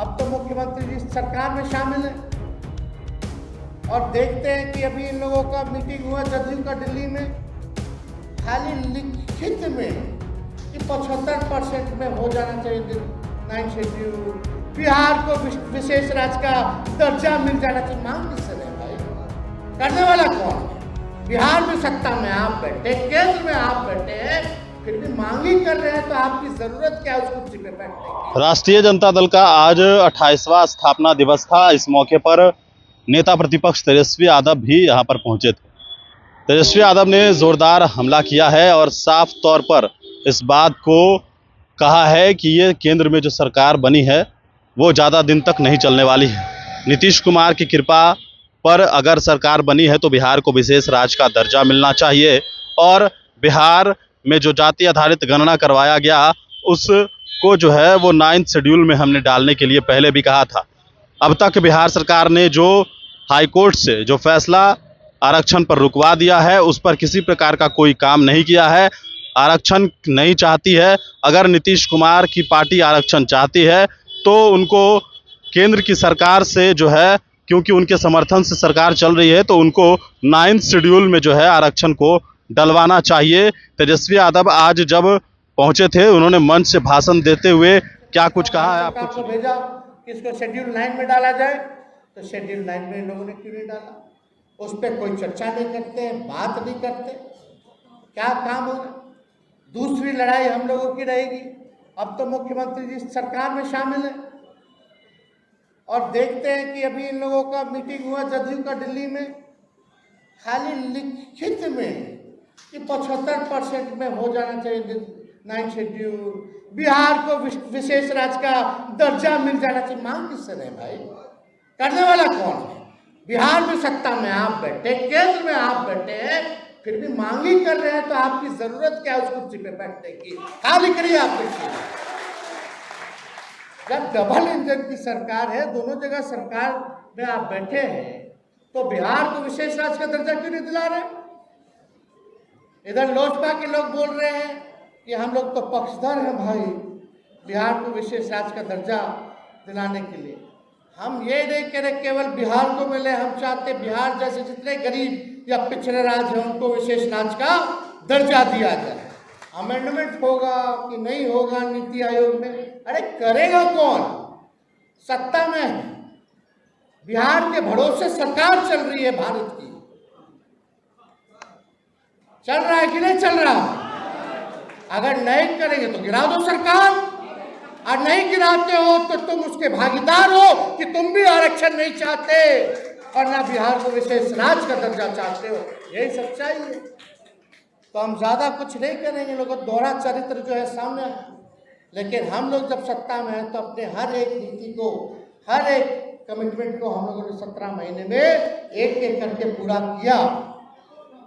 अब तो मुख्यमंत्री जी सरकार में शामिल है और देखते हैं कि अभी इन लोगों का मीटिंग हुआ जदयू का दिल्ली में, खाली लिखित में कि 75% में हो जाना चाहिए 9 शेड्यूल, बिहार को विशेष राज्य का दर्जा मिल जाना चाहिए। मांग किससे है भाई? करने वाला कौन है? बिहार में सत्ता में आप बैठे, केंद्र में आप बैठे हैं, फिर भी मांग ही कर रहे हैं, तो आपकी जरूरत क्या है उस कुर्सी पे बैठने की? राष्ट्रीय जनता दल का आज 28वां स्थापना दिवस था। इस मौके पर नेता प्रतिपक्ष तेजस्वी यादव भी यहां पर पहुंचे थे। तेजस्वी यादव ने जोरदार हमला किया है और साफ तौर पर इस बात को कहा है कि ये केंद्र में जो सरकार बनी है वो ज़्यादा दिन तक नहीं चलने वाली है। नीतीश कुमार की कृपा पर अगर सरकार बनी है तो बिहार को विशेष राज्य का दर्जा मिलना चाहिए और बिहार में जो जाति आधारित गणना करवाया गया उसको जो है वो 9th शेड्यूल में हमने डालने के लिए पहले भी कहा था। अब तक बिहार सरकार ने जो हाईकोर्ट से जो फैसला आरक्षण पर रुकवा दिया है उस पर किसी प्रकार का कोई काम नहीं किया है। आरक्षण नहीं चाहती है। अगर नीतीश कुमार की पार्टी आरक्षण चाहती है तो उनको केंद्र की सरकार से जो है, क्योंकि उनके समर्थन से सरकार चल रही है, तो उनको 9th शेड्यूल में जो है आरक्षण को डलवाना चाहिए। तेजस्वी यादव आज जब पहुंचे थे उन्होंने मंच से भाषण देते हुए क्या कुछ कहा है आपको आपको भेजा कि इसको शेड्यूल 9 में डाला जाए, तो शेड्यूल 9 में इन लोगों ने क्यों नहीं डाला? उस पर कोई चर्चा नहीं करते, बात नहीं करते, क्या काम होगा? दूसरी लड़ाई हम लोगों की रहेगी। अब तो मुख्यमंत्री जी सरकार में शामिल है और देखते हैं कि अभी इन लोगों का मीटिंग हुआ जदयू का दिल्ली में, खाली लिखित में कि 75% में हो जाना चाहिए 9 शेड्यूल, बिहार को विशेष राज्य का दर्जा मिल जाना चाहिए। मांग किससे है भाई? करने वाला कौन है? बिहार में सत्ता में आप बैठे, केंद्र में आप बैठे हैं, फिर भी मांग ही कर रहे हैं, तो आपकी जरूरत क्या है उस कुर्सी पे बैठने की? खाली करिए आप कुर्सी। जब डबल इंजन की सरकार है, दोनों जगह सरकार में आप बैठे हैं, तो बिहार को विशेष राज्य का दर्जा क्यों नहीं दिला रहे? इधर लोजपा के लोग बोल रहे हैं कि हम लोग तो पक्षधर हैं भाई बिहार को विशेष राज्य का दर्जा दिलाने के लिए। हम ये नहीं कह रहे केवल बिहार को मिले, हम चाहते बिहार जैसे जितने गरीब या पिछड़े राज्य हैं उनको विशेष राज्य का दर्जा दिया जाए। अमेंडमेंट होगा कि नहीं होगा नीति आयोग में, अरे करेगा कौन? सत्ता में है, बिहार के भरोसे सरकार चल रही है भारत की। चल रहा है कि नहीं चल रहा? अगर नहीं करेंगे तो गिरा दो सरकार, और नहीं गिराते हो तो तुम उसके भागीदार हो कि तुम भी आरक्षण नहीं चाहते और ना बिहार को विशेष राज्य का दर्जा चाहते हो। यही सच्चाई है। तो हम ज्यादा कुछ नहीं करेंगे, लोगों का दोहरा चरित्र जो है सामने है। लेकिन हम लोग जब सत्ता में हैं तो अपने हर एक नीति को, हर एक कमिटमेंट को हम लोगों ने 17 महीने में एक एक करके पूरा किया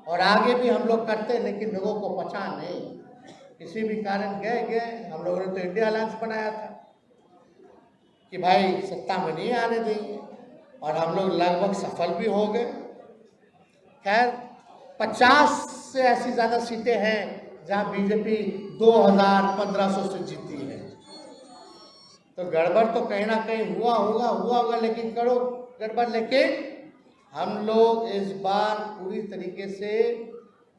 और आगे भी हम लोग करते हैं, लेकिन लोगों को पचा नहीं। किसी भी कारण गए हम लोगों ने तो इंडिया अलायंस बनाया था कि भाई सत्ता में नहीं आने देंगे और हम लोग लगभग सफल भी हो गए। खैर 50 से ऐसी ज़्यादा सीटें हैं जहां बीजेपी 2500 से जीती है, तो गड़बड़ तो कहीं ना कहीं हुआ होगा, लेकिन करो गड़बड़। लेकिन हम लोग इस बार पूरी तरीके से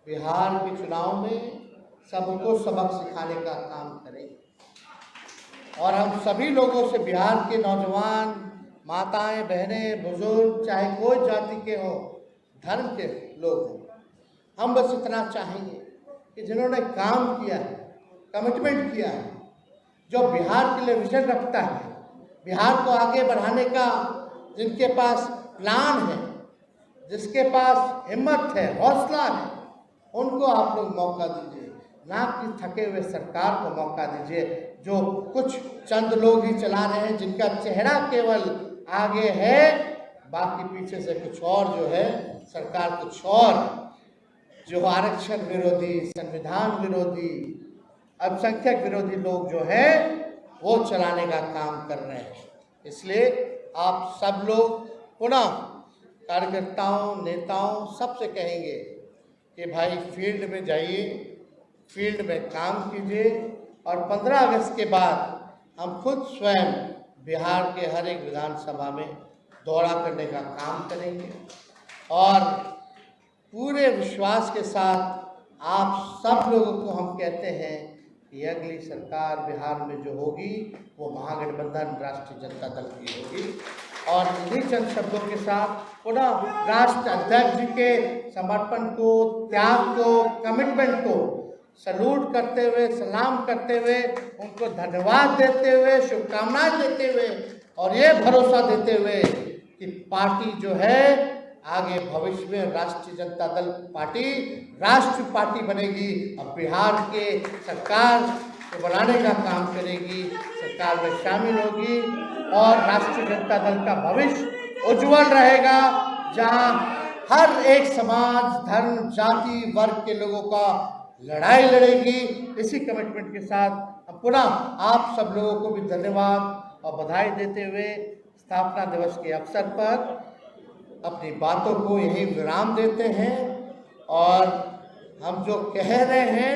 बिहार के चुनाव में सबको सबक सिखाने का काम करेंगे और हम सभी लोगों से, बिहार के नौजवान, माताएं, बहनें, बुजुर्ग, चाहे कोई जाति के हो, धर्म के लोग हों, हम बस इतना चाहेंगे कि जिन्होंने काम किया है, कमिटमेंट किया है, जो बिहार के लिए विजन रखता है, बिहार को आगे बढ़ाने का जिनके पास प्लान है, जिसके पास हिम्मत है, हौसला है, उनको आप लोग मौका दीजिए, ना कि थके हुए सरकार को मौका दीजिए जो कुछ चंद लोग ही चला रहे हैं, जिनका चेहरा केवल आगे है, बाकी पीछे से कुछ और जो है, सरकार कुछ और, जो आरक्षण विरोधी, संविधान विरोधी, अल्पसंख्यक विरोधी लोग जो है वो चलाने का काम कर रहे हैं। इसलिए आप सब लोग पुनः कार्यकर्ताओं, नेताओं सबसे कहेंगे कि भाई फील्ड में जाइए, फील्ड में काम कीजिए और 15 अगस्त के बाद हम खुद स्वयं बिहार के हर एक विधानसभा में दौरा करने का काम करेंगे और पूरे विश्वास के साथ आप सब लोगों को हम कहते हैं कि अगली सरकार बिहार में जो होगी वो महागठबंधन राष्ट्रीय जनता दल की होगी। और इन्हीं चंद शब्दों के साथ पुनः राष्ट्र अध्यक्ष जी के समर्पण को, त्याग को, कमिटमेंट को सैल्यूट करते हुए, सलाम करते हुए, उनको धन्यवाद देते हुए, शुभकामनाएं देते हुए और ये भरोसा देते हुए कि पार्टी जो है आगे भविष्य में राष्ट्रीय जनता दल पार्टी राष्ट्रीय पार्टी बनेगी और बिहार के सरकार को बनाने का काम करेगी, सरकार में शामिल होगी और राष्ट्रीय जनता दल का भविष्य उज्जवल रहेगा, जहां हर एक समाज, धर्म, जाति, वर्ग के लोगों का लड़ाई लड़ेगी। इसी कमिटमेंट के साथ पुनः आप सब लोगों को भी धन्यवाद और बधाई देते हुए स्थापना दिवस के अवसर पर अपनी बातों को यही विराम देते हैं और हम जो कह रहे हैं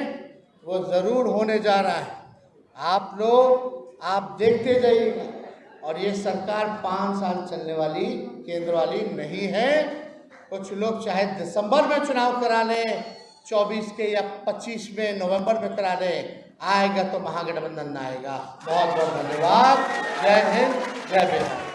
वो ज़रूर होने जा रहा है। आप लोग आप देखते जाइएगा और ये सरकार 5 साल चलने वाली केंद्र वाली नहीं है। कुछ लोग चाहे दिसंबर में चुनाव करा लें, 24 के या 25 में, नवंबर में करा लें, आएगा तो महागठबंधन आएगा। बहुत बहुत धन्यवाद। जय हिंद, जय बिहार।